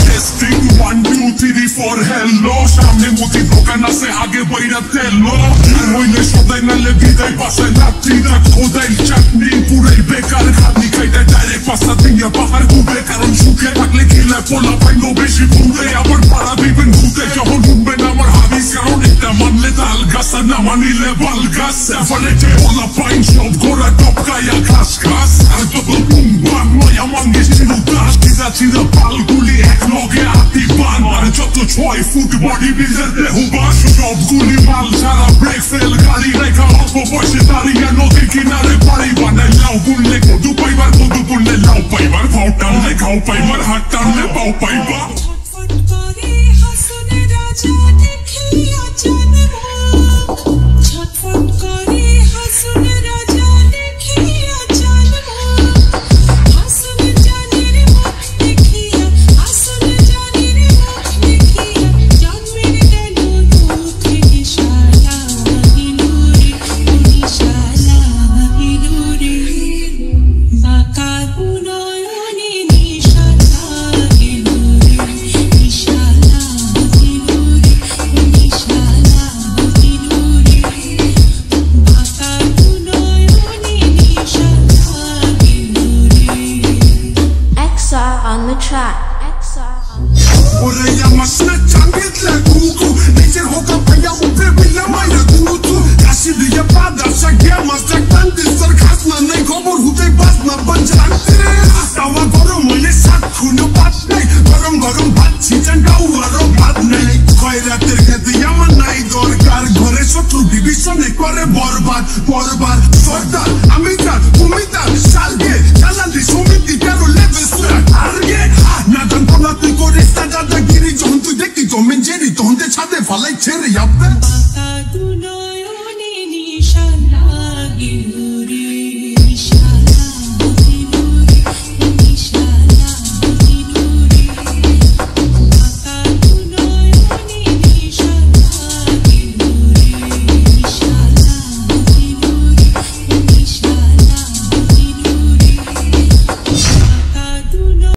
Testing 1 2 3 4 hello সামনে মুতি দোকান আছে আগে বইরা তেলো হইলে সদাই নালে বিদায় পাশে লাঠি না খোদাই চাটনি পুরাই বেকার খালি খাইতে ডাইরেক্ট পাশা দিয়া পাহাড় ঘুরে কারণ সুখে থাকলে খেলে পোলা পাইলো বেশি ঘুরে আবার পাড়া দিবেন ঘুরতে যখন ঘুরবেন আমার হাদিস কারণ এটা মানলে তাল গাছ আর না মানিলে বাল গাছ এভারেজে পোলা পাইন সব ঘোরা টপকাইয়া ঘাস ঘাস আর তত বুম বাম নয়া মাঙ্গে চিরুতাস চিরা পালগুলি এক লগে আতি বান আর যত 6 ফুট বডি বিল্ডার দেহবাস সবগুলি মাল ছাড়া ব্রেক ফেল গাড়ি রেখা অল্প বয়সে দাঁড়িয়ে নদীর কিনারে বাড়ি বানাই লাউ গুনলে কদু পাইবার কদু গুনলে লাউ পাইবার ভাও টানলে খাও পাইবার হাত টানলে পাও পাইবার on the track. Ora yamasna changitle kuku Nicher hoka paya upre billa mayra kutu Kashi diye pada shagya masjak tandi sar khasna nai khobor hute basna banjante Tawa gorom hoile sat khuno bat nai Gorom gorom bhat chichan gau aro bhat nai Khoirater khete yaman nai dorkar Ghore shotru divishone kore borbad borbad Sordar amitar umitar shalge jalali somiti karo level start target Nadan pona tu kore sta dada giri johon tu dekti tomen jeri tohonte chade falai cherry yapte